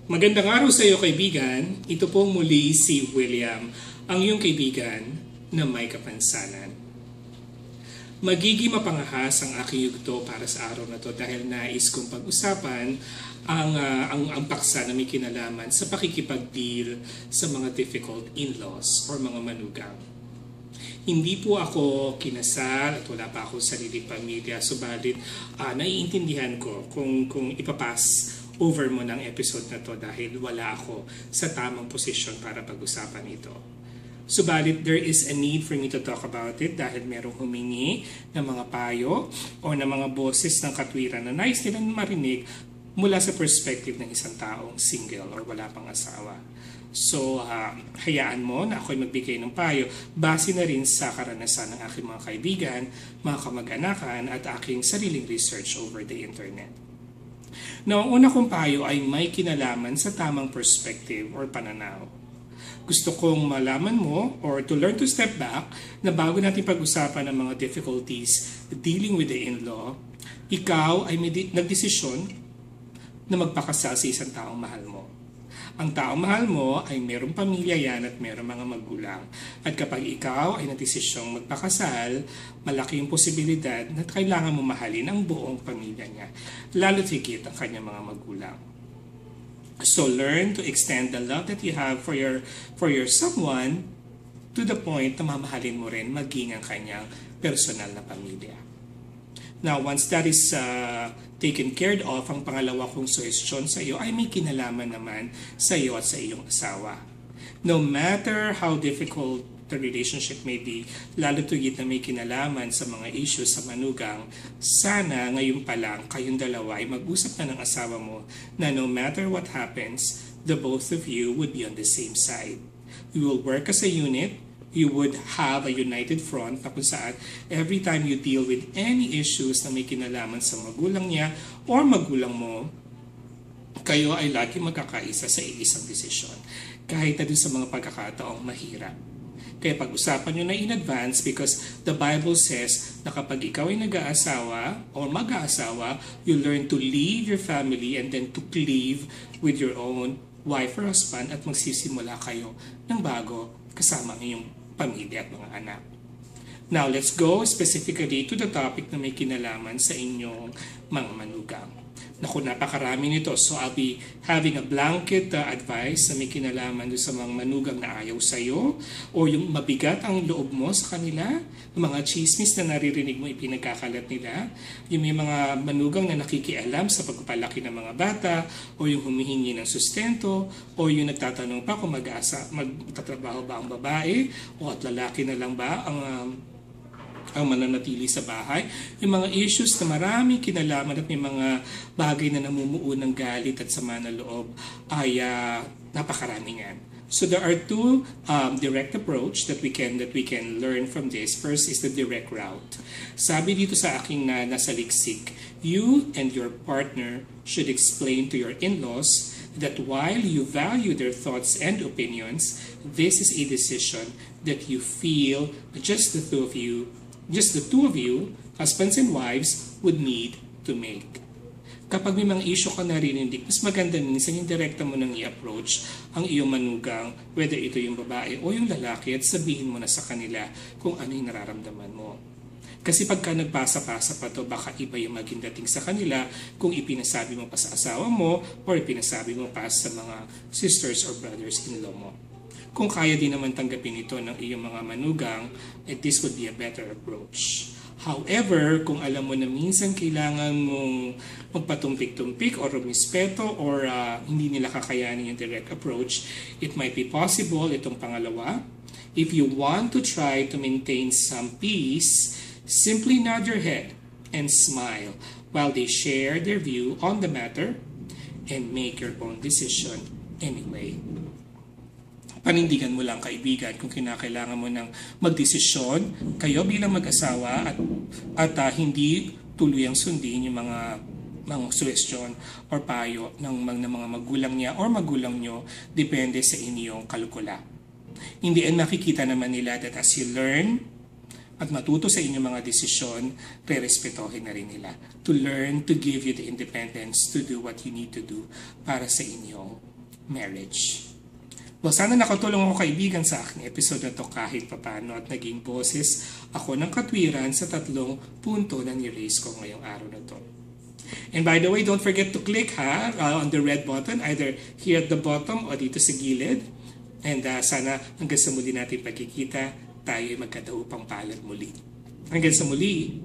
Magandang araw sa iyo kaibigan. Ito po muli si William, ang iyong kaibigan na may kapansanan. Magiging mapangahas ang aking yugto para sa araw na to dahil nais kong pag-usapan ang paksa na may kinalaman sa pakikipag-deal sa mga difficult in-laws or mga manugang. Hindi po ako kinasal at wala pa akong sariling pamilya, subalit naiintindihan ko kung ipapas over mo ng episode na to dahil wala ako sa tamang posisyon para pag-usapan ito. Subalit, there is a need for me to talk about it dahil merong humingi ng mga payo o ng mga boses ng katwiran na nais nilang marinig mula sa perspective ng isang taong single or wala pang asawa. So, hayaan mo na ako'y magbigay ng payo base na rin sa karanasan ng aking mga kaibigan, mga kamag-anakan at aking sariling research over the internet. Now, ang una kong payo ay may kinalaman sa tamang perspective or pananaw. Gusto kong malaman mo or to learn to step back na bago natin pag-usapan ang mga difficulties dealing with the in-law, ikaw ay may nagdesisyon na magpakasal sa isang taong mahal mo. Ang taong mahal mo ay mayroong pamilya yan at mayroong mga magulang. At kapag ikaw ay nagdesisyong magpakasal, malaki yung posibilidad na kailangan mo mahalin ang buong pamilya niya, lalo higit ang kanyang mga magulang. So learn to extend the love that you have for your someone to the point na mamahalin mo rin maging ang kanyang personal na pamilya. Now, once that is taken care of, ang pangalawa kong suggestion sa iyo ay may kinalaman naman sa iyo at sa iyong asawa. No matter how difficult the relationship may be, lalo tuwid na may kinalaman sa mga issues sa manugang, sana ngayon pa lang kayong dalawa ay mag-usap na ng asawa mo na no matter what happens, the both of you would be on the same side. You will work as a unit. You would have a united front na kung saan every time you deal with any issues na may kinalaman sa magulang niya or magulang mo, kayo ay lagi magkakaisa sa isang desisyon. Kahit na dun sa mga pagkakataong mahirap. Kaya pag-usapan nyo na in advance because the Bible says na kapag ikaw ay nag-aasawa or mag-aasawa, you learn to leave your family and then to cleave with your own wife or husband at magsisimula kayo ng bago kasama ang iyong pamilya at mga anak. Now, let's go specifically to the topic na may kinalaman sa inyong mga manugang. Naku, napakarami nito. So, I'll be having a blanket advice na may kinalaman doon sa mga manugang na ayaw sa'yo o yung mabigat ang loob mo sa kanila, mga chismis na naririnig mo ipinagkakalat nila, yung may mga manugang na nakikialam sa pagpapalaki ng mga bata o yung humihingi ng sustento o yung nagtatanong pa kung magtatrabaho ba ang babae o at lalaki na lang ba ang mananatili sa bahay, yung mga issues na maraming kinalaman at may mga bagay na namumuo ng galit at sama na loob ay napakarami yan. So there are two direct approach that we can learn from this. First is the direct route. Sabi dito sa aking nasa liksik, you and your partner should explain to your in-laws that while you value their thoughts and opinions, this is a decision that you feel just the two of you, husbands and wives, would need to make. Kapag may mga issue ka narinig, mas maganda minsan yung direkta mo nang i-approach ang iyong manugang, whether ito yung babae o yung lalaki, at sabihin mo na sa kanila kung ano yung nararamdaman mo. Kasi pagka nagpasa-pasa pa to, baka iba yung maging dating sa kanila kung ipinasabi mo pa sa asawa mo or ipinasabi mo pa sa mga sisters or brothers-in-law mo. Kung kaya din naman tanggapin ito ng iyong mga manugang, this would be a better approach. However, kung alam mo na minsan kailangan mong magpatumpik-tumpik o rumispeto or hindi nila kakayanin yung direct approach, it might be possible, itong pangalawa, if you want to try to maintain some peace, simply nod your head and smile while they share their view on the matter and make your own decision anyway. Panindigan mo lang kaibigan kung kinakailangan mo ng magdesisyon kayo bilang mag-asawa at hindi tuluyang sundin yung mga suggestion or payo ng mga magulang niya or magulang nyo, depende sa inyong kalkula. Hindi makikita naman nila that as you learn at matuto sa inyong mga desisyon, re-respetohin na rin nila. To learn to give you the independence to do what you need to do para sa inyong marriage. Well, sana nakatulong ako kaibigan sa aking episode na to kahit papano at naging boses ako ng katwiran sa 3 punto na ni-raise ko ngayong araw na to. And by the way, don't forget to click on the red button either here at the bottom o dito sa gilid. And sana hanggang sa muli natin pagkikita, tayo ay magkadaupang palad muli. Hanggang sa muli.